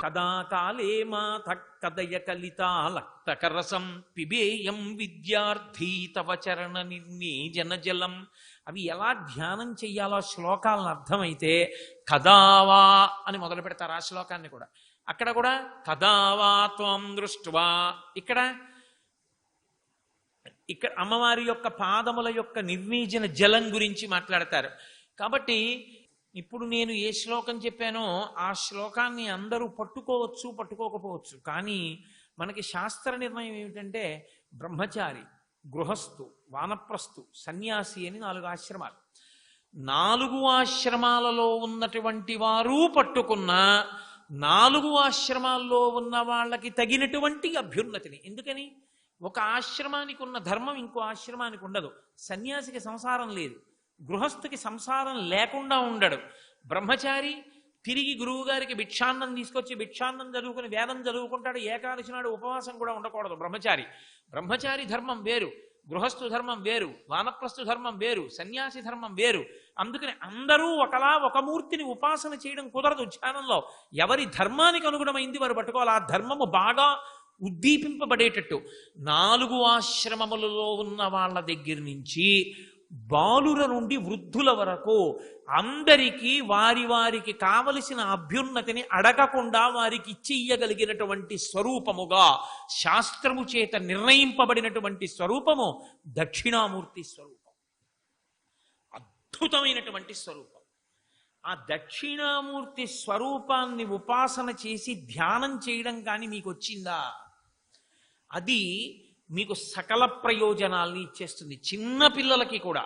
కదా కాలే మాత కదయ కలితాలక్తకరసం పిబేయం విద్యార్థి తవ చరణ నిర్ణేజన జలం. అవి ఎలా ధ్యానం చెయ్యాలో శ్లోకాలను అర్థమైతే కదావా అని మొదలు పెడతారు ఆ శ్లోకాన్ని కూడా. అక్కడ కూడా కదావా త్వం దృష్ట్వా, ఇక్కడ అమ్మవారి యొక్క పాదముల యొక్క నిర్వీజన జలం గురించి మాట్లాడతారు. కాబట్టి ఇప్పుడు నేను ఏ శ్లోకం చెప్పానో ఆ శ్లోకాన్ని అందరూ పట్టుకోవచ్చు, పట్టుకోకపోవచ్చు. కానీ మనకి శాస్త్ర నిర్ణయం ఏమిటంటే బ్రహ్మచారి, గృహస్థు, వానప్రస్థు, సన్యాసి అని 4 ఆశ్రమాలు. 4 ఆశ్రమాలలో ఉన్నటువంటి వారు పట్టుకున్న 4 ఆశ్రమాల్లో ఉన్న వాళ్ళకి తగినటువంటి అభ్యున్నతిని. ఎందుకని? ఒక ఆశ్రమానికి ఉన్న ధర్మం ఇంకో ఆశ్రమానికి ఉండదు. సన్యాసికి సంసారం లేదు, గృహస్థుకి సంసారం లేకుండా ఉండడు. బ్రహ్మచారి తిరిగి గురువు గారికి భిక్షాన్నం తీసుకొచ్చి భిక్షాన్నం చదువుకుని వేదం చదువుకుంటాడు. ఏకాదశి నాడు ఉపవాసం కూడా ఉండకూడదు బ్రహ్మచారి. బ్రహ్మచారి ధర్మం వేరు, గృహస్థు ధర్మం వేరు, వానప్రస్థు ధర్మం వేరు, సన్యాసి ధర్మం వేరు. అందుకని అందరూ ఒకలా ఒక మూర్తిని ఉపాసన చేయడం కుదరదు. ధ్యానంలో ఎవరి ధర్మానికి అనుగుణమైంది వారు పట్టుకోవాలి. ఆ ధర్మము బాగా ఉద్దీపింపబడేటట్టు 4 ఆశ్రమములలో ఉన్న వాళ్ళ దగ్గర నుంచి బాలుర నుండి వృద్ధుల వరకు అందరికీ వారి వారికి కావలసిన అభ్యున్నతిని అడగకుండా వారికి ఇచ్చేయగలిగినటువంటి స్వరూపముగా శాస్త్రము చేత నిర్ణయింపబడినటువంటి స్వరూపము దక్షిణామూర్తి స్వరూపం. అద్భుతమైనటువంటి స్వరూపం. ఆ దక్షిణామూర్తి స్వరూపాన్ని ఉపాసన చేసి ధ్యానం చేయడం కానీ మీకు వచ్చిందా, అది మీకు సకల ప్రయోజనాల్ని ఇచ్చేస్తుంది. చిన్న పిల్లలకి కూడా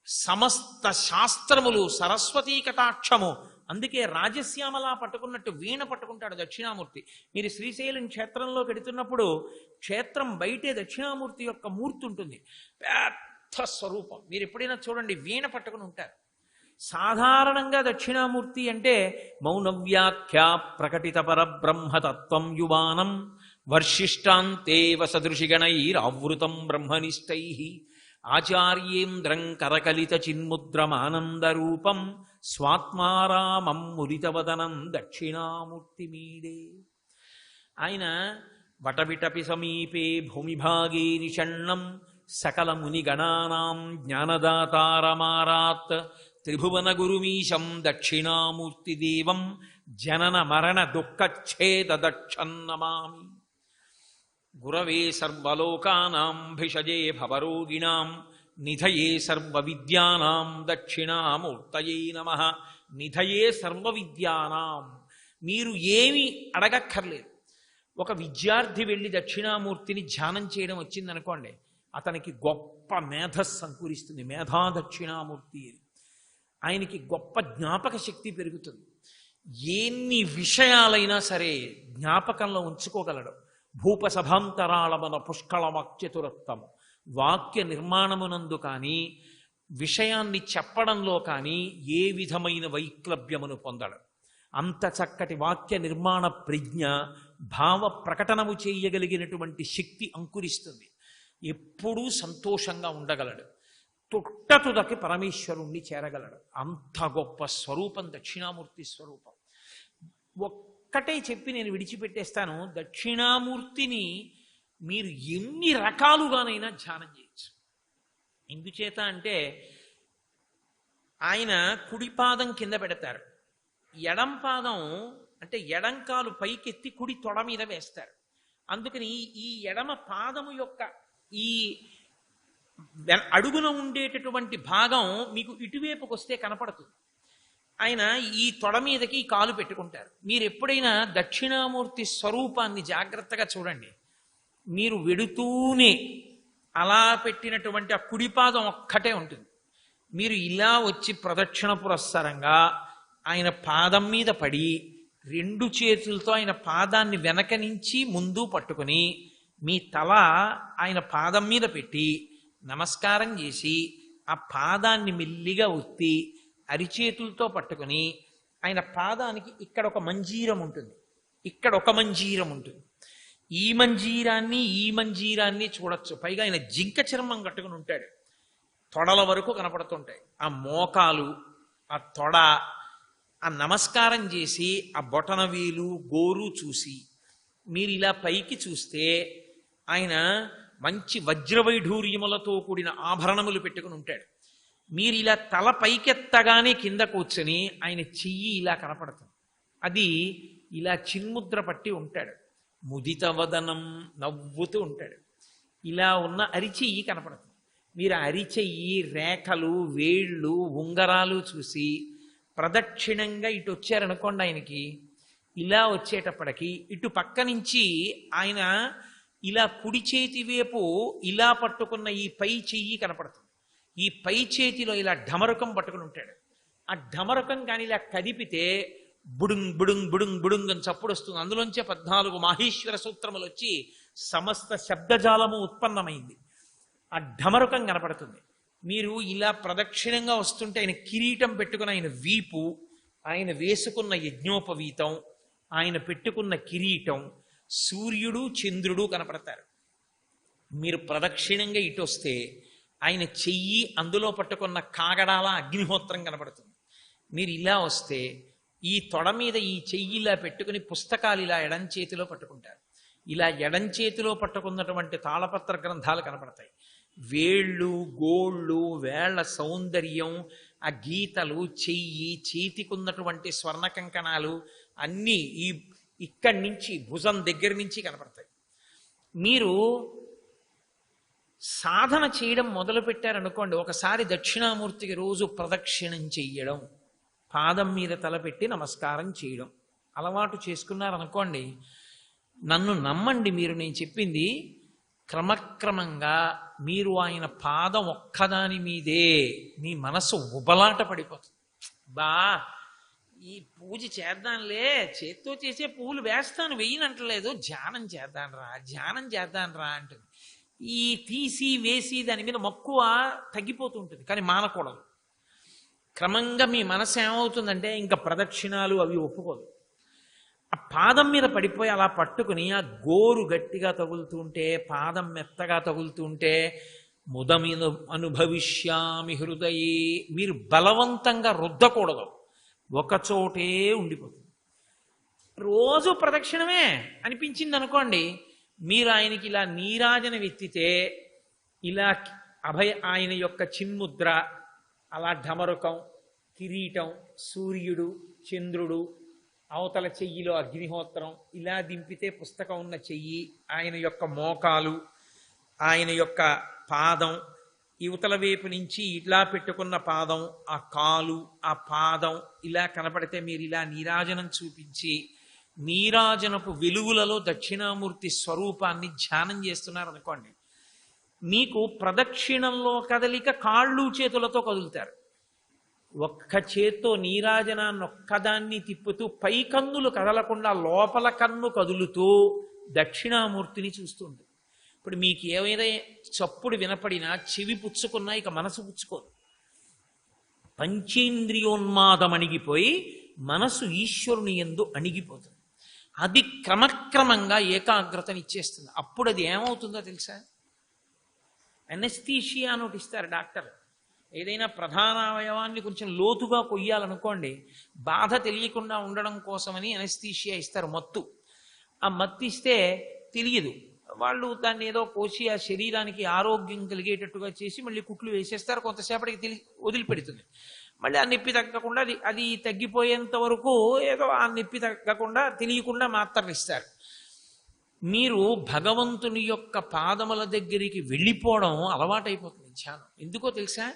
సమస్త శాస్త్రములు సరస్వతీ కటాక్షము. అందుకే రాజశ్యామలా పట్టుకున్నట్టు వీణ పట్టుకుంటాడు దక్షిణామూర్తి. మీరు శ్రీశైలం క్షేత్రంలో పెడుతున్నప్పుడు క్షేత్రం బయటే దక్షిణామూర్తి యొక్క మూర్తి ఉంటుంది, పెద్ద స్వరూపం. మీరు ఎప్పుడైనా చూడండి, వీణ పట్టుకుని ఉంటారు. సాధారణంగా దక్షిణామూర్తి అంటే మౌనవ్యాఖ్యా ప్రకటిత పరబ్రహ్మతత్వం యువానం వర్షిష్టాంతే వసదృషిగణైరావృతం బ్రహ్మనిష్టై ఆచార్యేంద్రం కరకలిత చిన్ముద్రమానందరూపం స్వాత్మారామం మురితవదనం దక్షిణామూర్తి మీడే. ఆయన వటవిటపి సమీపే భూమిభాగే నిషణ్ణం సకల మునిగణానాం జ్ఞానదాతారమారాత్ త్రిభువన గురుమీశం దక్షిణామూర్తిదేవం జనన మరణ దుఃఖచ్ఛేద దక్షన్నమామి. గురవే సర్వలోకానాం భిషజే భవరోగిణాం నిధయే సర్వవిద్యానాం దక్షిణామూర్తయే నమః. నిధయే సర్వవిద్యానాం. మీరు ఏమి అడగక్కర్లేదు. ఒక విద్యార్థి వెళ్ళి దక్షిణామూర్తిని ధ్యానం చేయడం వచ్చిందనుకోండి, అతనికి గొప్ప మేధస్సు సంకురిస్తుంది. మేధా దక్షిణామూర్తి. ఆయనకి గొప్ప జ్ఞాపక శక్తి పెరుగుతుంది. ఎన్ని విషయాలైనా సరే జ్ఞాపకంలో ఉంచుకోగలడు. భూపసభాంతరాళమన పుష్కళమక్చతురత్వము. వాక్య నిర్మాణమునందు కానీ విషయాన్ని చెప్పడంలో కానీ ఏ విధమైన వైక్లభ్యమును పొందడు. అంత చక్కటి వాక్య నిర్మాణ ప్రజ్ఞ, భావ ప్రకటనము చేయగలిగినటువంటి శక్తి అంకురిస్తుంది. ఎప్పుడూ సంతోషంగా ఉండగలడు. తుట్టతుదకి పరమేశ్వరుణ్ణి చేరగలడు. అంత గొప్ప స్వరూపం దక్షిణామూర్తి స్వరూపం. ఒక్కటే చెప్పి నేను విడిచిపెట్టేస్తాను. దక్షిణామూర్తిని మీరు ఎన్ని రకాలుగానైనా ధ్యానం చేయొచ్చు. ఎందుచేత అంటే ఆయన కుడి పాదం కింద పెడతారు, ఎడం పాదం అంటే ఎడంకాలు పైకెత్తి కుడి తొడ మీద వేస్తారు. అందుకని ఈ ఎడమ పాదము యొక్క ఈ అడుగున ఉండేటటువంటి భాగం మీకు ఇటువైపుకి వస్తే కనపడుతుంది. ఆయన ఈ తొడ మీదకి ఈ కాలు పెట్టుకుంటారు. మీరు ఎప్పుడైనా దక్షిణామూర్తి స్వరూపాన్ని జాగ్రత్తగా చూడండి. మీరు వెడుతూనే అలా పెట్టినటువంటి ఆ కుడిపాదం ఒక్కటే ఉంటుంది. మీరు ఇలా వచ్చి ప్రదక్షిణ పురస్సరంగా ఆయన పాదం మీద పడి 2 చేతులతో ఆయన పాదాన్ని వెనక నుంచి ముందు పట్టుకుని మీ తల ఆయన పాదం మీద పెట్టి నమస్కారం చేసి ఆ పాదాన్ని మెల్లిగా ఒత్తి అరిచేతులతో పట్టుకుని ఆయన పాదానికి ఇక్కడ ఒక మంజీరం ఉంటుంది, ఇక్కడ ఒక మంజీరం ఉంటుంది. ఈ మంజీరాన్ని చూడొచ్చు. పైగా ఆయన జింక చర్మం కట్టుకుని ఉంటాడు. తొడల వరకు కనపడుతుంటాయి. ఆ మోకాలు, ఆ తొడ, ఆ నమస్కారం చేసి ఆ బొటనవేలు గోరు చూసి మీరు ఇలా పైకి చూస్తే ఆయన మంచి వజ్రవైఢూర్యములతో కూడిన ఆభరణములు పెట్టుకుని ఉంటాడు. మీరు ఇలా తల పైకెత్తగానే కింద కూర్చొని ఆయన చెయ్యి ఇలా కనపడుతుంది. అది ఇలా చిన్ముద్ర పట్టి ఉంటాడు. ముదిత వదనం, నవ్వుతూ ఉంటాడు. ఇలా ఉన్న అరిచెయ్యి కనపడుతుంది. మీరు అరిచెయ్యి, రేఖలు, వేళ్ళు, ఉంగరాలు చూసి ప్రదక్షిణంగా ఇటు వచ్చారనుకోండి, ఆయనకి ఇలా వచ్చేటప్పటికి ఇటు పక్క నుంచి ఆయన ఇలా కుడి చేతి వైపు ఇలా పట్టుకున్న ఈ పై చెయ్యి కనపడుతుంది. ఈ పై చేతిలో ఇలా ఢమరుకం పట్టుకుని ఉంటాడు. ఆ ఢమరుకం కానీ ఇలా కదిపితే బుడుంగ్ బుడుంగ్ బుడుంగ్ బుడుంగ్ అని చప్పుడు వస్తుంది. అందులోంచే 14 మాహేశ్వర సూత్రములు వచ్చి సమస్త శబ్దజాలము ఉత్పన్నమైంది. ఆ ఢమరుకం కనపడుతుంది. మీరు ఇలా ప్రదక్షిణంగా వస్తుంటే ఆయన కిరీటం పెట్టుకున్న ఆయన వీపు, ఆయన వేసుకున్న యజ్ఞోపవీతం, ఆయన పెట్టుకున్న కిరీటం, సూర్యుడు చంద్రుడు కనపడతారు. మీరు ప్రదక్షిణంగా ఇటు వస్తే ఆయన చెయ్యి, అందులో పట్టుకున్న కాగడాల అగ్నిహోత్రం కనపడుతుంది. మీరు ఇలా వస్తే ఈ తొడ మీద ఈ చెయ్యి ఇలా పెట్టుకుని పుస్తకాలు ఇలా ఎడం చేతిలో పట్టుకుంటారు. ఇలా ఎడం చేతిలో పట్టుకున్నటువంటి తాళపత్ర గ్రంథాలు కనపడతాయి. వేళ్ళు, గోళ్ళు, వేళ్ల సౌందర్యం, ఆ గీతలు, చెయ్యి, చేతికున్నటువంటి స్వర్ణ కంకణాలు అన్నీ ఈ ఇక్కడి నుంచి భుజం దగ్గర నుంచి కనపడతాయి. మీరు సాధన చేయడం మొదలు పెట్టారనుకోండి, ఒకసారి దక్షిణామూర్తికి రోజు ప్రదక్షిణం చెయ్యడం, పాదం మీద తలపెట్టి నమస్కారం చేయడం అలవాటు చేసుకున్నారనుకోండి, నన్ను నమ్మండి, మీరు నేను చెప్పింది క్రమక్రమంగా మీరు ఆయన పాదం ఒక్కదాని మీదే మీ మనసు ఉబలాట పడిపోతుంది. బా ఈ పూజ చేద్దాంలే, చేత్తో చేసే పువ్వులు వేస్తాను, వెయ్యనంటలేదు, ధ్యానం చేద్దాను రా అంటుంది. ఈ తీసి వేసి దాని మీద మక్కువ తగ్గిపోతూ ఉంటుంది. కానీ మానకూడదు. క్రమంగా మీ మనసు ఏమవుతుందంటే ఇంకా ప్రదక్షిణాలు అవి ఒప్పుకోదు. ఆ పాదం మీద పడిపోయి అలా పట్టుకుని ఆ గోరు గట్టిగా తగులుతుంటే, పాదం మెత్తగా తగులుతుంటే ముదమిన అనుభవిష్యామి హృదయే, మీరు బలవంతంగా రుద్దకూడదు, ఒకచోటే ఉండిపోతుంది. రోజు ప్రదక్షిణమే అనిపించింది అనుకోండి, మీరు ఆయనకి ఇలా నీరాజన వెత్తితే ఇలా ఆయన యొక్క చిన్ముద్ర, అలా ఢమరుకం, కిరీటం, సూర్యుడు చంద్రుడు, అవతల చెయ్యిలో అగ్నిహోత్రం, ఇలా దింపితే పుస్తకం ఉన్న చెయ్యి, ఆయన యొక్క మోకాలు, ఆయన యొక్క పాదం, యువతల వైపు నుంచి ఇలా పెట్టుకున్న పాదం, ఆ కాలు, ఆ పాదం ఇలా కనపడితే మీరు ఇలా నీరాజనం చూపించి నీరాజనపు వెలుగులలో దక్షిణామూర్తి స్వరూపాన్ని ధ్యానం చేస్తున్నారనుకోండి, మీకు ప్రదక్షిణంలో కదలిక కాళ్ళు చేతులతో కదులుతారు. ఒక్క చేత్తో నీరాజనాన్ని ఒక్కదాన్ని తిప్పుతూ పై కన్నులు కదలకుండా లోపల కన్ను కదులుతూ దక్షిణామూర్తిని చూస్తుంది. ఇప్పుడు మీకు ఏమైనా చప్పుడు వినపడినా చెవి పుచ్చుకున్నా ఇక మనసు పుచ్చుకోదు. పంచేంద్రియోన్మాదం అణిగిపోయి మనసు ఈశ్వరుని యందు అణిగిపోతుంది. అది క్రమక్రమంగా ఏకాగ్రతనిచ్చేస్తుంది. అప్పుడు అది ఏమవుతుందో తెలుసా? అనెస్థీషియా అని ఒకటి ఇస్తారు డాక్టర్. ఏదైనా ప్రధాన అవయవాన్ని కొంచెం లోతుగా కొయ్యాలనుకోండి, బాధ తెలియకుండా ఉండడం కోసమని అనెస్థీషియా ఇస్తారు, మత్తు. ఆ మత్తు ఇస్తే తెలియదు, వాళ్ళు దాన్ని ఏదో కోసి ఆ శరీరానికి ఆరోగ్యం కలిగేటట్టుగా చేసి మళ్ళీ కుట్లు వేసేస్తారు. కొంతసేపటికి వదిలిపెడుతుంది. మళ్ళీ ఆ నొప్పి తగ్గకుండా అది తగ్గిపోయేంత వరకు ఏదో ఆ నొప్పి తగ్గకుండా తెలియకుండా మాత్రలు ఇస్తారు. మీరు భగవంతుని యొక్క పాదముల దగ్గరికి వెళ్ళిపోవడం అలవాటైపోతుంది ధ్యానం. ఎందుకో తెలుసా?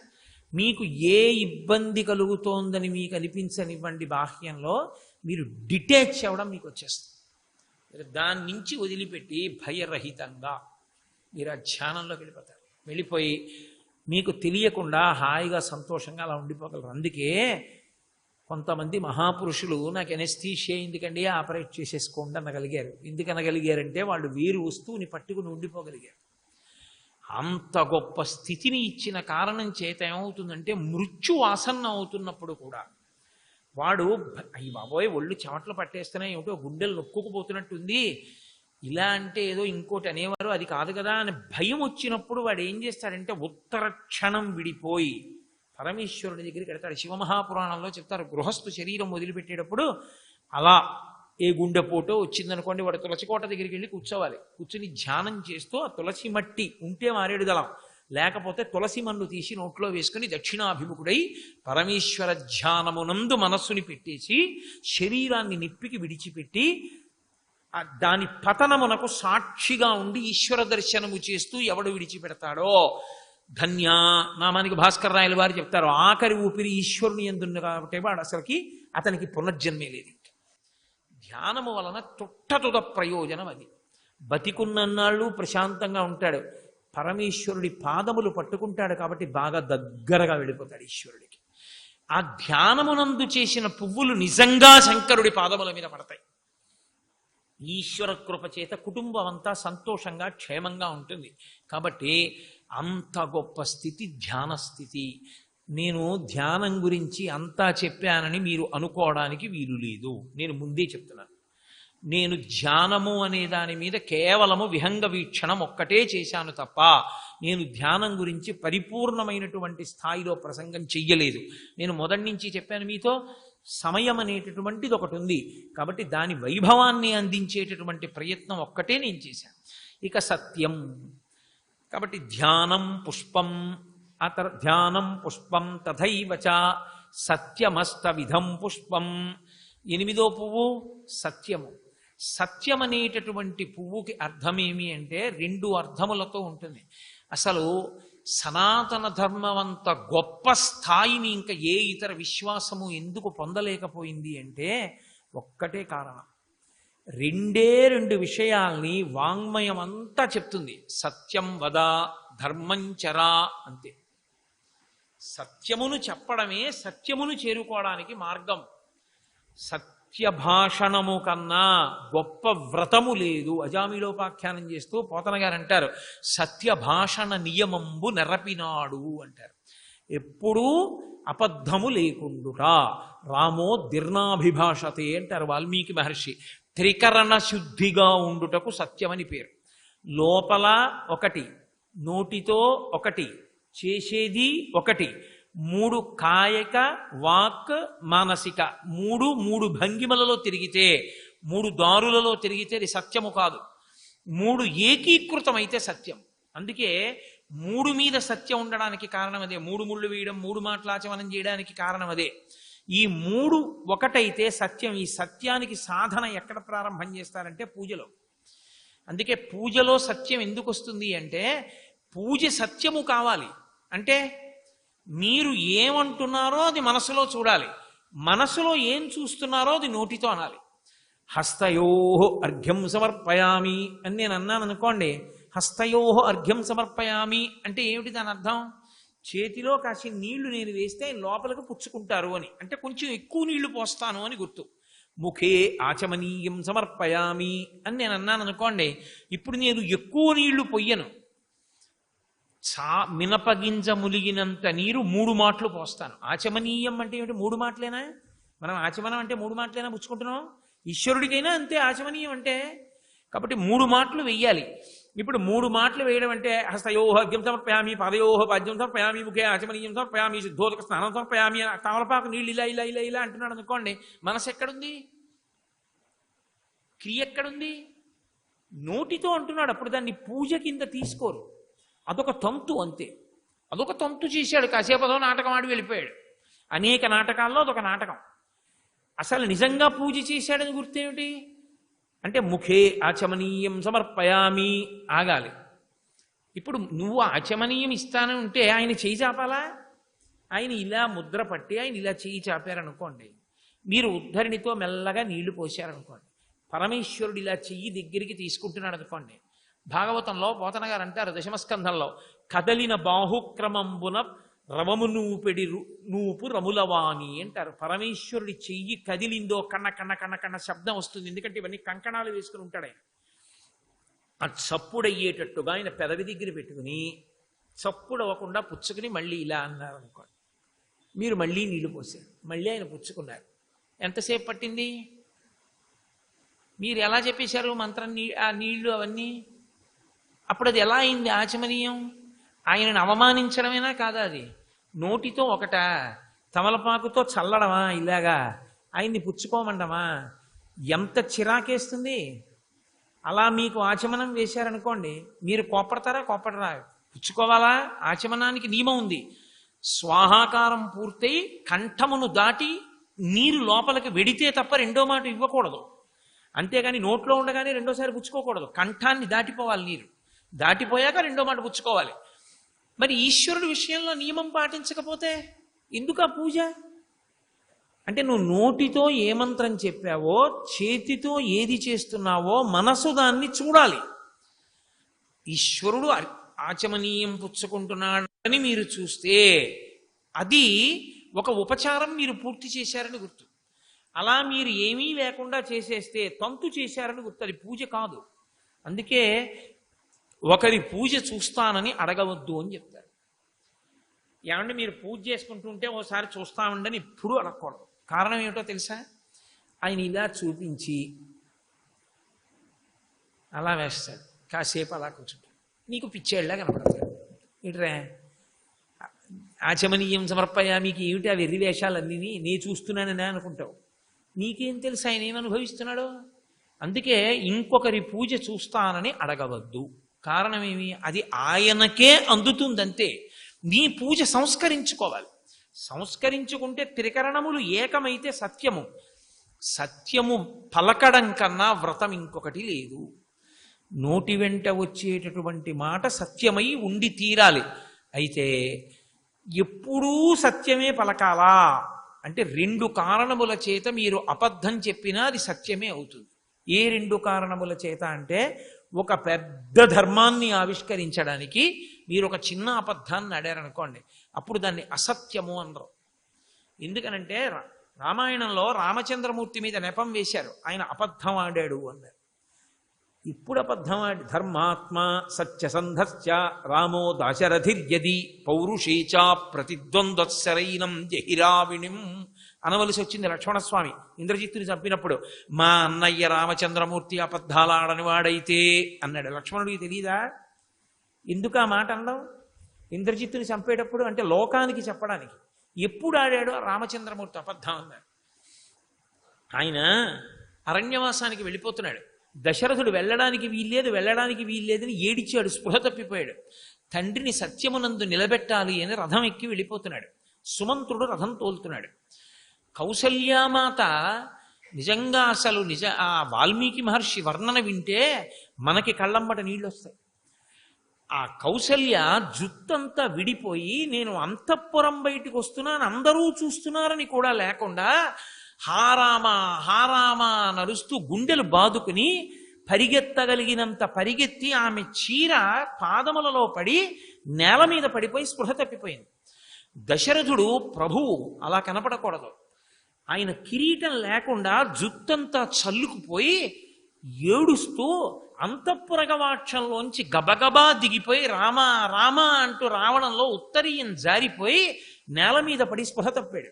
మీకు ఏ ఇబ్బంది కలుగుతోందని మీకు అనిపించనివ్వండి, బాహ్యంలో మీరు డిటాచ్ అవ్వడం మీకు వచ్చేస్తుంది. మీరు దాని నుంచి వదిలిపెట్టి భయరహితంగా మీరు ఆ ధ్యానంలోకి వెళ్ళిపోతారు. వెళ్ళిపోయి మీకు తెలియకుండా హాయిగా సంతోషంగా అలా ఉండిపోగలరు. అందుకే కొంతమంది మహాపురుషులు నాకు ఎనెస్థీషియా ఎందుకండి ఆపరేట్ చేసేసుకోండి అనగలిగారు. ఎందుకు అనగలిగారంటే వాళ్ళు వేరు వస్తువుని పట్టుకుని ఉండిపోగలిగారు. అంత గొప్ప స్థితిని ఇచ్చిన కారణం చేత ఏమవుతుందంటే మృత్యు ఆసన్నం అవుతున్నప్పుడు కూడా వాడు అయ్యి బాబోయ్ ఒళ్ళు చెమటలు పట్టేస్తున్నాయి, ఏమిటో గుండెలు నొక్కుకుపోతున్నట్టుంది, ఇలా అంటే ఏదో ఇంకోటి అనేవారు, అది కాదు కదా అని భయం వచ్చినప్పుడు వాడు ఏం చేస్తాడంటే ఉత్తర క్షణం విడిపోయి పరమేశ్వరుడి దగ్గరికి వెడతాడు. శివమహాపురాణంలో చెప్తారు, గృహస్థు శరీరం వదిలిపెట్టేటప్పుడు అలా ఏ గుండెపోటో వచ్చిందనుకోండి, వాడు తులసి కోట దగ్గరికి వెళ్ళి కూర్చోవాలి. కూర్చుని ధ్యానం చేస్తూ ఆ తులసి మట్టి ఉంటే మారేడు దళం, లేకపోతే తులసి మన్ను తీసి నోట్లో వేసుకుని దక్షిణాభిముఖుడై పరమేశ్వర ధ్యానమునందు మనస్సుని పెట్టేసి శరీరాన్ని నిప్పికి విడిచిపెట్టి దాని పతనమునకు సాక్షిగా ఉండి ఈశ్వర దర్శనము చేస్తూ ఎవడు విడిచిపెడతాడో ధన్య. నామానికి భాస్కర్ రాయల వారు చెప్తారు, ఆఖరి ఊపిరి ఈశ్వరుని యందుంది కాబట్టి వాడు అసలుకి అతనికి పునర్జన్మే లేదు. ధ్యానము వలన తుట్టతుద ప్రయోజనం అది. బతికున్నన్నాళ్ళు ప్రశాంతంగా ఉంటాడు. పరమేశ్వరుడి పాదములు పట్టుకుంటాడు కాబట్టి బాగా దగ్గరగా వెళ్ళిపోతాడు ఈశ్వరుడికి. ఆ ధ్యానమునందు చేసిన పువ్వులు నిజంగా శంకరుడి పాదముల మీద పడతాయి. ఈశ్వర కృప చేత కుటుంబం అంతా సంతోషంగా క్షేమంగా ఉంటుంది. కాబట్టి అంత గొప్ప స్థితి ధ్యాన స్థితి. నేను ధ్యానం గురించి అంతా చెప్పానని మీరు అనుకోవడానికి వీలు లేదు. నేను ముందే చెప్తున్నాను, నేను ధ్యానము అనే దాని మీద కేవలము విహంగ వీక్షణం ఒక్కటే చేశాను తప్ప నేను ధ్యానం గురించి పరిపూర్ణమైనటువంటి స్థాయిలో ప్రసంగం చెయ్యలేదు. నేను మొదటి నుంచి చెప్పాను మీతో, సమయం అనేటటువంటిది ఒకటి ఉంది కాబట్టి దాని వైభవాన్ని అందించేటటువంటి ప్రయత్నం ఒక్కటే నేను చేశాను. ఇక సత్యం కాబట్టి ధ్యానం పుష్పం, ధ్యానం పుష్పం తథైవచ సత్యమస్త విధం పుష్పం. 8వ పువ్వు సత్యము. సత్యం అనేటటువంటి పువ్వుకి అర్థమేమి అంటే 2 అర్థములతో ఉంటుంది. అసలు సనాతన ధర్మం అంత గొప్ప స్థాయిని ఇంకా ఏ ఇతర విశ్వాసము ఎందుకు పొందలేకపోయింది అంటే ఒక్కటే కారణం. 2 విషయాల్ని వాంగ్మయం అంతా చెప్తుంది. సత్యం వద, ధర్మం చరా, అంతే. సత్యమును చెప్పడమే సత్యమును చేరుకోవడానికి మార్గం. సత్యభాషణము కన్నా గొప్ప వ్రతము లేదు. అజామిలోపాఖ్యానం చేస్తూ పోతన గారు అంటారు, సత్యభాషణ నియమంబు నెరపినాడు అంటారు. ఎప్పుడూ అబద్ధము లేకుండుట. రామో దీర్ణాభిభాషతే అంటారు వాల్మీకి మహర్షి. త్రికరణ శుద్ధిగా ఉండుటకు సత్యమని పేరు. లోపల ఒకటి, నోటితో ఒకటి, చేసేది ఒకటి, 3 కాయక వాక్ మానసిక, 3 భంగిమలలో తిరిగితే, 3 దారులలో తిరిగితే అది సత్యము కాదు. 3 ఏకీకృతమైతే సత్యం. అందుకే 3 మీద సత్యం ఉండడానికి కారణం అదే. 3 ముళ్ళు వేయడం, 3 మాటలు ఆచమనం చేయడానికి కారణం అదే. ఈ 3 ఒకటైతే సత్యం. ఈ సత్యానికి సాధన ఎక్కడ ప్రారంభం చేస్తారంటే పూజలో. అందుకే పూజలో సత్యం ఎందుకు వస్తుంది అంటే పూజ సత్యము కావాలి. అంటే మీరు ఏమంటున్నారో అది మనసులో చూడాలి, మనసులో ఏం చూస్తున్నారో అది నోటితో అనాలి. హస్తయోహో అర్ఘ్యం సమర్పయామి అని నేను అన్నాను అనుకోండి, హస్తయోహో అర్ఘ్యం సమర్పయామి అంటే ఏమిటి దాని అర్థం? చేతిలో కాసి నీళ్లు నేను వేస్తే లోపలికి పుచ్చుకుంటారు అని, అంటే కొంచెం ఎక్కువ నీళ్లు పోస్తాను అని గుర్తు. ముఖే ఆచమనీయం సమర్పయామి అని నేను అన్నాను అనుకోండి, ఇప్పుడు నేను ఎక్కువ నీళ్లు పొయ్యను, మినపగింజ ములిగినంత నీరు 3 మాటలు పోస్తాను. ఆచమనీయం అంటే ఏమిటి? 3 మాటలేనా? మనం ఆచమనం అంటే 3 మాటలేనా పుచ్చుకుంటున్నాం? ఈశ్వరుడికైనా అంతే ఆచమనీయం అంటే. కాబట్టి 3 మాటలు వెయ్యాలి. ఇప్పుడు 3 మాటలు వేయడం అంటే హస్తయోహ అర్ఘ్యం సమర్పయామి, పాదయోహ పాద్యం సమర్పయామి, ముఖే ఆచమనీయం సమర్పయామి, శుద్ధోదక స్నానం సమర్పయామి, తమలపాకు నీళ్ళు ఇలా ఇలా ఇలా ఇలా అంటున్నాడు అనుకోండి, మనసు ఎక్కడుంది? క్రియ ఎక్కడుంది? నోటితో అంటున్నాడు. అప్పుడు దాన్ని పూజ కింద తీసుకోరు. అదొక తంతు అంతే. అదొక తంతు చేశాడు. కాసేపు అదో నాటకం ఆడి వెళ్ళిపోయాడు. అనేక నాటకాల్లో అదొక నాటకం. అసలు నిజంగా పూజ చేశాడని గుర్తేమిటి అంటే ముఖే ఆచమనీయం సమర్పయామి ఆగాలి. ఇప్పుడు నువ్వు ఆచమనీయం ఇస్తాను ఉంటే ఆయన చేయి చాపాలా? ఆయన ఇలా ముద్ర పట్టి ఆయన ఇలా చేయి చాపారనుకోండి, మీరు ఉద్ధరణితో మెల్లగా నీళ్లు పోసారనుకోండి, పరమేశ్వరుడు ఇలా చెయ్యి దగ్గరికి తీసుకుంటున్నాడు అనుకోండి. భాగవతంలో పోతన గారు అంటారు దశమస్కంధంలో, కదలిన బాహుక్రమంబున రవము నూపెడి నూపు రములవాణి అంటారు. పరమేశ్వరుడి చెయ్యి కదిలిందో కన్న కన్న కన్న కన్న శబ్దం వస్తుంది. ఎందుకంటే ఇవన్నీ కంకణాలు వేసుకుని ఉంటాడు ఆయన. ఆ చప్పుడయ్యేటట్టుగా ఆయన పెదవి దగ్గర పెట్టుకుని చప్పుడు అవ్వకుండా పుచ్చుకుని మళ్ళీ ఇలా అన్నారు అనుకోండి, మీరు మళ్ళీ నీళ్లు పోసారు, మళ్ళీ ఆయన పుచ్చుకున్నారు. ఎంతసేపు పట్టింది? మీరు ఎలా చెప్పేశారు మంత్రం? ఆ నీళ్లు అవన్నీ అప్పుడు అది ఎలా అయింది ఆచమనీయం? ఆయనను అవమానించడమేనా కాదా? అది నోటితో ఒకట, తమలపాకుతో చల్లడమా ఇలాగా, ఆయన్ని పుచ్చుకోమండమా, ఎంత చిరాకేస్తుంది. అలా మీకు ఆచమనం వేశారనుకోండి, మీరు కోపడరా? పుచ్చుకోవాలా? ఆచమనానికి నియమం ఉంది. స్వాహాకారం పూర్తయి కంఠమును దాటి నీరు లోపలికి వెడితే తప్ప రెండో మాట ఇవ్వకూడదు. అంతేగాని నోట్లో ఉండగానే రెండోసారి పుచ్చుకోకూడదు. కంఠాన్ని దాటిపోవాలి నీరు. దాటిపోయాక రెండో మాట పుచ్చుకోవాలి. మరి ఈశ్వరుడి విషయంలో నియమం పాటించకపోతే ఎందుకు ఆ పూజ? అంటే నువ్వు నోటితో ఏ మంత్రం చెప్పావో, చేతితో ఏది చేస్తున్నావో మనసు దాన్ని చూడాలి. ఈశ్వరుడు ఆచమనీయం పుచ్చుకుంటున్నాడని మీరు చూస్తే అది ఒక ఉపచారం మీరు పూర్తి చేశారని గుర్తు. అలా మీరు ఏమీ లేకుండా చేసేస్తే తంతు చేశారని గుర్తు. అది పూజ కాదు. అందుకే ఒకరి పూజ చూస్తానని అడగవద్దు అని చెప్తారు. ఏమంటే మీరు పూజ చేసుకుంటుంటే ఓసారి చూస్తామండని ఇప్పుడు అడగకూడదు. కారణం ఏమిటో తెలుసా? ఆయన ఇలా చూపించి అలా వేస్తాడు, కాసేపు అలా కూర్చుంటాడు, నీకు పిచ్చేళ్ళ కనపడతాడు. ఇట్రా ఆచమనీయం సమర్పయ, మీకు ఏమిటి ఆ వెర్రి వేషాలన్నీ, నీ చూస్తున్నానని అనుకుంటావు. నీకేం తెలుసు ఆయన ఏం అనుభవిస్తున్నాడో? అందుకే ఇంకొకరి పూజ చూస్తానని అడగవద్దు. కారణమేమి? అది ఆయనకే అందుతుందంతే. నీ పూజ సంస్కరించుకోవాలి. సంస్కరించుకుంటే త్రికరణములు ఏకమైతే సత్యము. సత్యము పలకడం కన్నా వ్రతం ఇంకొకటి లేదు. నోటి వెంట వచ్చేటటువంటి మాట సత్యమై ఉండి తీరాలి. అయితే ఎప్పుడూ సత్యమే పలకాలా అంటే 2 కారణముల చేత మీరు అబద్ధం చెప్పినా అది సత్యమే అవుతుంది. ఏ 2 కారణముల చేత అంటే, ఒక పెద్ద ధర్మాన్ని ఆవిష్కరించడానికి మీరు ఒక చిన్న అబద్ధాన్ని ఆడారనుకోండి, అప్పుడు దాన్ని అసత్యము అనరు. ఎందుకనంటే రామాయణంలో రామచంద్రమూర్తి మీద నెపం వేశారు, ఆయన అబద్ధం ఆడాడు అన్నారు. ఇప్పుడు అబద్ధం ఆడి ధర్మాత్మ సత్యసంధశ్చ రామో దాశరథిర్యది పౌరుషేచ ప్రతిద్వంద్వశరైనం జహిరావిణిం అనవలసి వచ్చింది లక్ష్మణస్వామి ఇంద్రజిత్తుని చంపినప్పుడు. మా అన్నయ్య రామచంద్రమూర్తి అబద్ధాలాడని వాడైతే అన్నాడు. లక్ష్మణుడికి తెలియదా ఎందుకు ఆ మాట అనడం? ఇంద్రజిత్తుని చంపేటప్పుడు అంటే లోకానికి చెప్పడానికి. ఎప్పుడు ఆడాడో రామచంద్రమూర్తి అబద్ధం అన్నాడు. ఆయన అరణ్యవాసానికి వెళ్ళిపోతున్నాడు. దశరథుడు వెళ్ళడానికి వీల్లేదని ఏడిచాడు, స్పృహ తప్పిపోయాడు. తండ్రిని సత్యమునందు నిలబెట్టాలి అని రథం ఎక్కి వెళ్ళిపోతున్నాడు. సుమంత్రుడు రథం తోలుతున్నాడు. కౌసల్యామాత నిజంగా అసలు ఆ వాల్మీకి మహర్షి వర్ణన వింటే మనకి కళ్ళంబట నీళ్ళు వస్తాయి. ఆ కౌసల్య జుత్తంతా విడిపోయి, నేను అంతఃపురం బయటికి వస్తున్నాను అందరూ చూస్తున్నారని కూడా లేకుండా హారామా హారామా నరుస్తూ గుండెలు బాదుకుని పరిగెత్తగలిగినంత పరిగెత్తి ఆమె చీర పాదములలో పడి నేల మీద పడిపోయి స్పృహ తప్పిపోయింది. దశరథుడు ప్రభువు అలా కనపడకూడదు. ఆయన కిరీటం లేకుండా జుత్తంతా చల్లుకుపోయి ఏడుస్తూ అంతఃపురగవాక్షంలోంచి గబగబా దిగిపోయి రామ రామ అంటూ రావడంలో ఉత్తరీయం జారిపోయి నేల మీద పడి స్పృహ తప్పాడు.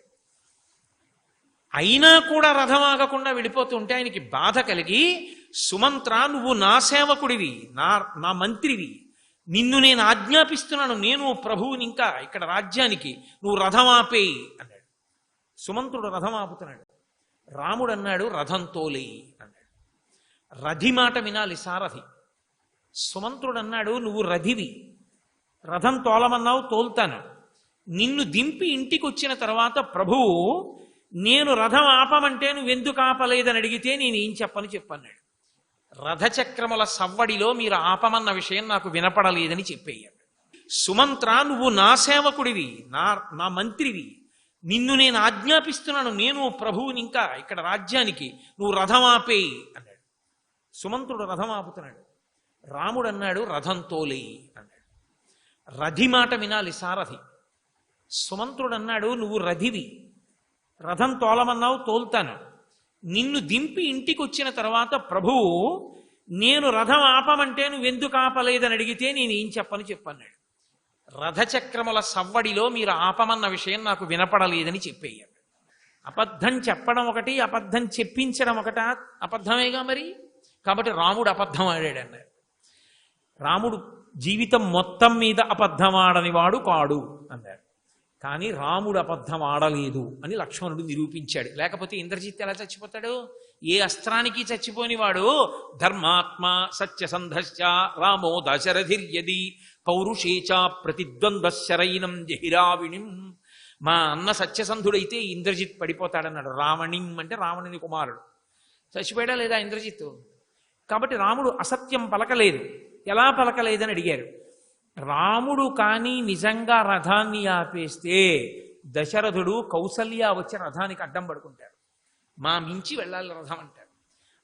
అయినా కూడా రథం ఆగకుండా వెళ్ళిపోతుంటే ఆయనకి బాధ కలిగి, సుమంత్ర నువ్వు నా సేవకుడివి, నా మంత్రివి, నిన్ను నేను ఆజ్ఞాపిస్తున్నాను, నేను ప్రభువుని ఇంకా ఇక్కడ రాజ్యానికి, నువ్వు రథం ఆపేయి అన్నాడు. సుమంత్రుడు రథం ఆపుతున్నాడు. రాముడు అన్నాడు రథం తోలేయి అన్నాడు. రథి మాట వినాలి సారథి. సుమంత్రుడు అన్నాడు నువ్వు రథివి, రథం తోలమన్నావు తోల్తాను, నిన్ను దింపి ఇంటికి వచ్చిన తర్వాత ప్రభువు నేను రథం ఆపమంటే నువ్వెందుకు ఆపలేదని అడిగితే నేనేం చెప్పన్నాడు. రథచక్రముల సవ్వడిలో మీరు ఆపమన్న విషయం నాకు వినపడలేదని చెప్పేయాడు. సుమంత్ర నువ్వు నా సేవకుడివి, నా మంత్రివి, నిన్ను నేను ఆజ్ఞాపిస్తున్నాను, నేను ప్రభువుని ఇంకా ఇక్కడ రాజ్యానికి, నువ్వు రథం ఆపేయి అన్నాడు. సుమంత్రుడు రథం ఆపుతున్నాడు. రాముడు అన్నాడు రథం తోలేయి అన్నాడు. రథి మాట వినాలి సారథి. సుమంత్రుడు అన్నాడు నువ్వు రథివి, రథం తోలమన్నావు తోల్తాను, నిన్ను దింపి ఇంటికి వచ్చిన తర్వాత ప్రభువు నేను రథం ఆపమంటే నువ్వెందుకు ఆపలేదని అడిగితే నేనేం చెప్పన్నాడు. రథచక్రముల సవ్వడిలో మీరు ఆపమన్న విషయం నాకు వినపడలేదని చెప్పేయాడు. అబద్ధం చెప్పడం ఒకటి, అబద్ధం చెప్పించడం ఒకట, అబద్ధమేగా మరి. కాబట్టి రాముడు అబద్ధం ఆడాడు అన్నారు. రాముడు జీవితం మొత్తం మీద అబద్ధం ఆడని వాడు కాడు అన్నారు. కానీ రాముడు అబద్ధం ఆడలేదు అని లక్ష్మణుడు నిరూపించాడు. లేకపోతే ఇంద్రజిత్ ఎలా చచ్చిపోతాడు? ఏ అస్త్రానికి చచ్చిపోని వాడు ధర్మాత్మ సత్యసంధశ్చ రామో దశరథిర్యది పౌరుషేచ ప్రతిద్వంద్వశరైనం జహిరావిణిం. మా అన్న సత్యసంధుడైతే ఇంద్రజిత్ పడిపోతాడన్నాడు. రావణిం అంటే రావణుని కుమారుడు. చచ్చిపోయాడా లేదా ఇంద్రజిత్? కాబట్టి రాముడు అసత్యం పలకలేదు. ఎలా పలకలేదని అడిగారు. రాముడు కానీ నిజంగా రథాన్ని ఆపేస్తే దశరథుడు కౌసల్య వచ్చి రథానికి అడ్డం పడుకుంటారు. మా మించి వెళ్ళాలి రథం అంటారు.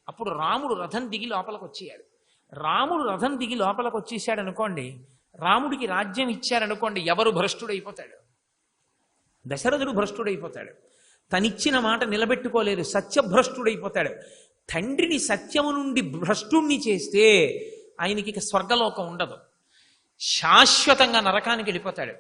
అప్పుడు రాముడు రథం దిగి లోపలికి వచ్చేయాడు. రాముడు రథం దిగి లోపలికి వచ్చేసాడు అనుకోండి, రాముడికి రాజ్యం ఇచ్చారనుకోండి, ఎవరు భ్రష్టుడైపోతాడు? దశరథుడు భ్రష్టుడైపోతాడు. తనిచ్చిన మాట నిలబెట్టుకోలేదు, సత్యభ్రష్టుడైపోతాడు. తండ్రిని సత్యము నుండి భ్రష్టుణ్ణి చేస్తే ఆయనకి ఇక స్వర్గలోకం ఉండదు, శాశ్వతంగా నరకానికి వెళ్ళిపోతాడు.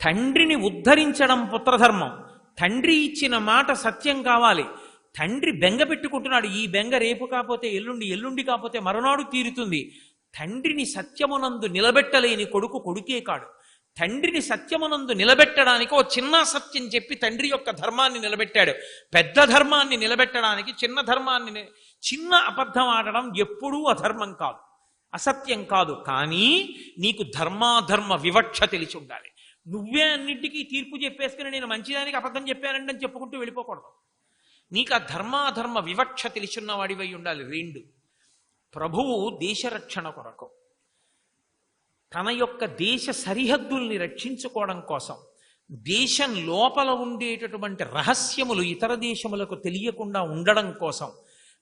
తండ్రిని ఉద్ధరించడం పుత్రధర్మం. తండ్రి ఇచ్చిన మాట సత్యం కావాలి. తండ్రి బెంగ పెట్టుకుంటున్నాడు, ఈ బెంగ రేపు కాకపోతే ఎల్లుండి, ఎల్లుండి కాకపోతే మరునాడు తీరుతుంది. తండ్రిని సత్యమునందు నిలబెట్టలేని కొడుకు కొడుకే కాడు. తండ్రిని సత్యమునందు నిలబెట్టడానికి ఓ చిన్న సత్యం చెప్పి తండ్రి యొక్క ధర్మాన్ని నిలబెట్టాడు. పెద్ద ధర్మాన్ని నిలబెట్టడానికి చిన్న అబద్ధం ఆడడం ఎప్పుడూ అధర్మం కాదు, అసత్యం కాదు. కానీ నీకు ధర్మాధర్మ వివక్ష తెలిసి ఉండాలి. నువ్వే అన్నింటికీ తీర్పు చెప్పేసుకుని నేను మంచిదానికి అబద్ధం చెప్పానండి అని చెప్పుకుంటూ వెళ్ళిపోకూడదు. నీకు ఆ ధర్మాధర్మ వివక్ష తెలిసిన వాడివై ఉండాలి. 2, ప్రభువు దేశరక్షణ కొరకు తన యొక్క దేశ సరిహద్దుల్ని రక్షించుకోవడం కోసం, దేశం లోపల ఉండేటటువంటి రహస్యములు ఇతర దేశములకు తెలియకుండా ఉండడం కోసం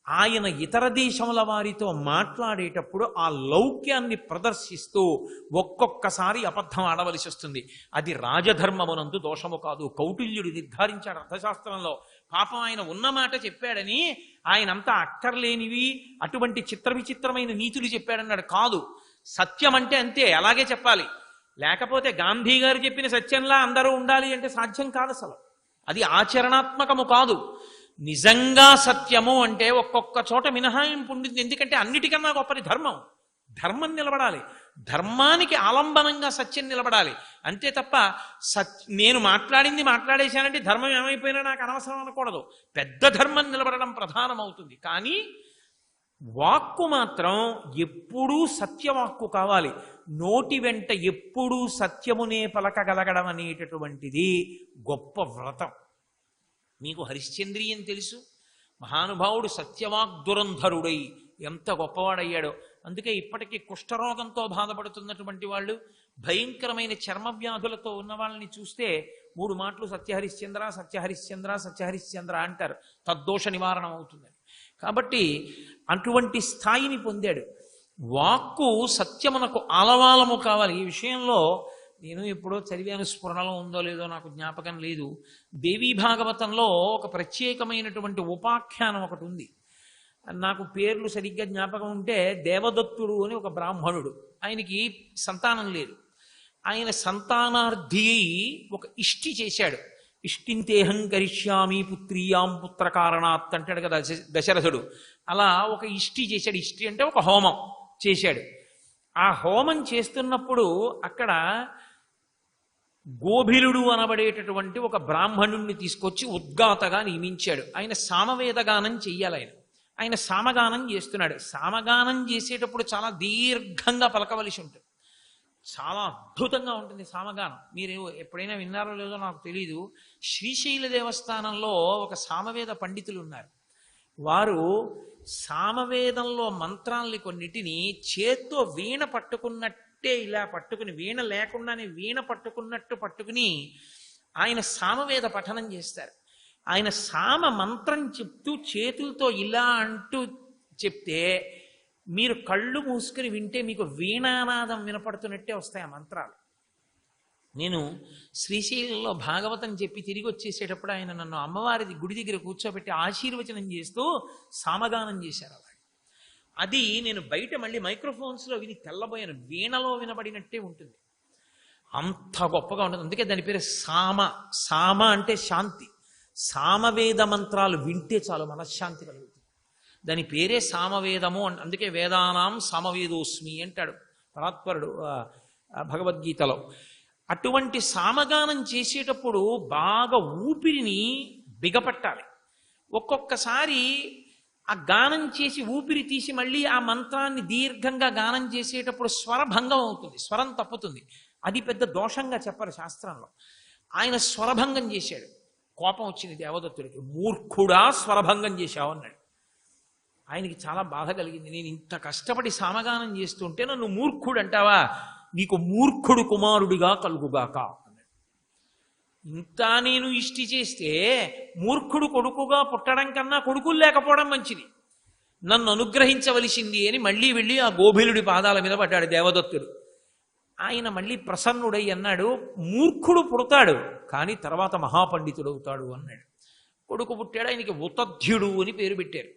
ఆయన ఇతర దేశముల వారితో మాట్లాడేటప్పుడు ఆ లౌక్యాన్ని ప్రదర్శిస్తూ ఒక్కొక్కసారి అబద్ధం ఆడవలసి వస్తుంది. అది రాజధర్మమునందు దోషము కాదు. కౌటిల్యుడు నిర్ధారించాడు అర్థశాస్త్రంలో. పాపం ఆయన ఉన్న మాట చెప్పాడని ఆయనంతా అక్కర్లేనివి అటువంటి చిత్ర విచిత్రమైన నీతులు చెప్పాడన్నాడు. కాదు, సత్యం అంటే అంతే, అలాగే చెప్పాలి. లేకపోతే గాంధీ గారు చెప్పిన సత్యంలా అందరూ ఉండాలి అంటే సాధ్యం కాదు. అసలు అది ఆచరణాత్మకము కాదు. నిజంగా సత్యము అంటే ఒక్కొక్క చోట మినహాయింపు ఉంటుంది. ఎందుకంటే అన్నిటికన్నా గొప్పది ధర్మం. ధర్మం నిలబడాలి, ధర్మానికి ఆలంబనంగా సత్యం నిలబడాలి. అంతే తప్ప నేను మాట్లాడేశానంటే ధర్మం ఏమైపోయినా నాకు అనవసరం అనకూడదు. పెద్ద ధర్మం నిలబడడం ప్రధానమవుతుంది. కానీ వాక్కు మాత్రం ఎప్పుడూ సత్యవాక్కు కావాలి. నోటి వెంట ఎప్పుడూ సత్యమునే పలకగలగడం అనేటటువంటిది గొప్ప వ్రతం. మీకు హరిశ్చంద్రియం తెలుసు. మహానుభావుడు సత్యవాగ్దురంధరుడై ఎంత గొప్పవాడయ్యాడో. అందుకే ఇప్పటికీ కుష్ఠరోగంతో బాధపడుతున్నటువంటి వాళ్ళు, భయంకరమైన చర్మ వ్యాధులతో ఉన్న వాళ్ళని చూస్తే 3 మాటలు సత్యహరిశ్చంద్ర సత్యహరిశ్చంద్ర సత్యహరిశ్చంద్ర అంటారు. తద్దోష నివారణ అవుతుందని. కాబట్టి అటువంటి స్థాయిని పొందాడు. వాక్కు సత్యమునకు ఆలవాలము కావాలి. ఈ విషయంలో నేను ఎప్పుడో చదివాను, స్ఫురణలో ఉందో లేదో నాకు జ్ఞాపకం లేదు. దేవీ భాగవతంలో ఒక ప్రత్యేకమైనటువంటి ఉపాఖ్యానం ఒకటి ఉంది. నాకు పేర్లు సరిగ్గా జ్ఞాపకం ఉంటే, దేవదత్తుడు అని ఒక బ్రాహ్మణుడు, ఆయనకి సంతానం లేదు. ఆయన సంతానార్థి ఒక ఇష్టి చేశాడు. ఇష్టింతేహం కరిష్యామి పుత్రీయాం పుత్ర కారణాత్ అంటాడు కదా దశరథుడు. అలా ఒక ఇష్టి చేశాడు. ఇష్టి అంటే ఒక హోమం చేశాడు. ఆ హోమం చేస్తున్నప్పుడు అక్కడ గోభిలుడు అనబడేటటువంటి ఒక బ్రాహ్మణుణ్ణి తీసుకొచ్చి ఉద్గాతగా నియమించాడు. ఆయన సామవేదగానం చెయ్యాలి. ఆయన సామగానం చేస్తున్నాడు. సామగానం చేసేటప్పుడు చాలా దీర్ఘంగా పలకవలసి ఉంటుంది. చాలా అద్భుతంగా ఉంటుంది సామగానం. మీరు ఎప్పుడైనా విన్నారో లేదో నాకు తెలీదు. శ్రీశైల దేవస్థానంలో ఒక సామవేద పండితులు ఉన్నారు. వారు సామవేదంలో మంత్రాల్ని కొన్నిటిని చేత్తో వీణ పట్టుకున్నట్టే ఇలా పట్టుకుని, వీణ లేకుండానే వీణ పట్టుకున్నట్టు పట్టుకుని ఆయన సామవేద పఠనం చేస్తారు. ఆయన సామ మంత్రం చెప్తూ చేతులతో ఇలా అంటూ చెప్తే మీరు కళ్ళు మూసుకుని వింటే మీకు వీణానాదం వినపడుతున్నట్టే వస్తాయి ఆ మంత్రాలు. నేను శ్రీశైలంలో భాగవతం చెప్పి తిరిగి వచ్చేసేటప్పుడు ఆయన నన్ను అమ్మవారి గుడి దగ్గర కూర్చోబెట్టి ఆశీర్వచనం చేస్తూ సామగానం చేశారు. అలా అది నేను బయట మళ్ళీ మైక్రోఫోన్స్లో విని తెల్లబోయాను. వీణలో వినబడినట్టే ఉంటుంది, అంత గొప్పగా ఉంటుంది. అందుకే దాని పేరు సామ. సామ అంటే శాంతి. సామవేద మంత్రాలు వింటే చాలు మనశ్శాంతి కలుగుతుంది. దాని పేరే సామవేదము. అందుకే వేదానాం సామవేదోస్మి అంటాడు పరాత్పరుడు భగవద్గీతలో. అటువంటి సామగానం చేసేటప్పుడు బాగా ఊపిరిని బిగపట్టాలి. ఒక్కొక్కసారి ఆ గానం చేసి ఊపిరి తీసి మళ్ళీ ఆ మంత్రాన్ని దీర్ఘంగా గానం చేసేటప్పుడు స్వరభంగం అవుతుంది, స్వరం తప్పుతుంది. అది పెద్ద దోషంగా చెప్పరు శాస్త్రంలో. ఆయన స్వరభంగం చేశాడు. కోపం వచ్చింది దేవదత్తుడికి. మూర్ఖుడా స్వరభంగం చేశావు అన్నాడు. ఆయనకి చాలా బాధ కలిగింది. నేను ఇంత కష్టపడి సామగానం చేస్తుంటే నన్ను మూర్ఖుడు అంటావా? నీకు మూర్ఖుడు కుమారుడిగా కలుగుగాక అన్నాడు. ఇంత నేను ఇష్టి చేస్తే మూర్ఖుడు కొడుకుగా పుట్టడం కన్నా కొడుకులు లేకపోవడం మంచిది, నన్ను అనుగ్రహించవలసింది అని మళ్ళీ వెళ్ళి ఆ గోభిలుడి పాదాల మీద పడ్డాడు దేవదత్తుడు. ఆయన మళ్ళీ ప్రసన్నుడై అన్నాడు, మూర్ఖుడు పుడతాడు కానీ తర్వాత మహాపండితుడు అవుతాడు అన్నాడు. కొడుకు పుట్టాడు. ఆయనకి ఉతధ్యుడు అని పేరు పెట్టారు.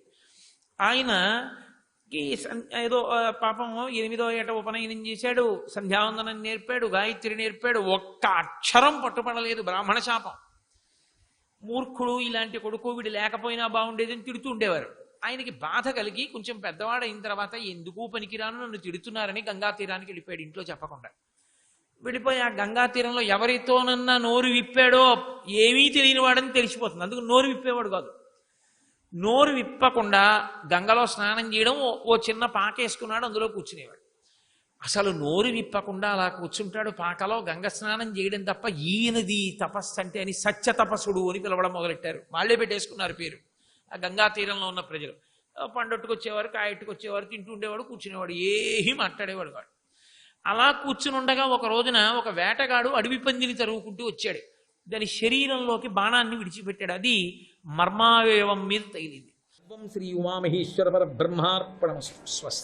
ఆయనకి ఏదో పాపం 8వ ఏట ఉపనయనం చేశాడు, సంధ్యావందనం నేర్పాడు, గాయత్రి నేర్పాడు. ఒక్క అక్షరం పట్టుపడలేదు, బ్రాహ్మణ శాపం. మూర్ఖుడు, ఇలాంటి కొడుకు వీడు లేకపోయినా బాగుండేదని తిడుతూ ఉండేవారు. ఆయనకి బాధ కలిగి కొంచెం పెద్దవాడైన తర్వాత ఎందుకు పనికిరాను నన్ను తిడుతున్నారని గంగా తీరానికి వెళ్ళిపోయాడు, ఇంట్లో చెప్పకుండా. వెళ్ళిపోయి ఆ గంగా తీరంలో ఎవరితోనన్నా నోరు విప్పాడో ఏమీ తెలియని వాడని తెలిసిపోతుంది. అందుకు నోరు విప్పేవాడు కాదు. నోరు విప్పకుండా గంగలో స్నానం చేయడం, ఓ చిన్న పాకేసుకున్నాడు, అందులో కూర్చునేవాడు. అసలు నోరు విప్పకుండా అలా కూర్చుంటాడు పాకలో, గంగ స్నానం చేయడం తప్ప. ఈయనది తపస్సు అంటే అని సత్య తపస్సుడు అని పిలవడం మొదలెట్టారు. వాళ్ళే పెట్టేసుకున్నారు పేరు ఆ గంగా తీరంలో ఉన్న ప్రజలు. పండొట్టుకొచ్చేవారు, కాయట్టుకొచ్చేవారు, తింటూ ఉండేవాడు, కూర్చునేవాడు, ఏమీ మాట్లాడేవాడు కాడు. అలా కూర్చుని ఉండగా ఒక రోజున ఒక వేటగాడు అడవి పందిని తరుగుకుంటూ వచ్చాడు. దాని శరీరంలోకి బాణాన్ని విడిచిపెట్టాడు. అది మర్మావయవం మీద తగిలింది. శ్రీ ఉమామహేశ్వర పరబ్రహ్మార్పణమస్తు. స్వస్తి.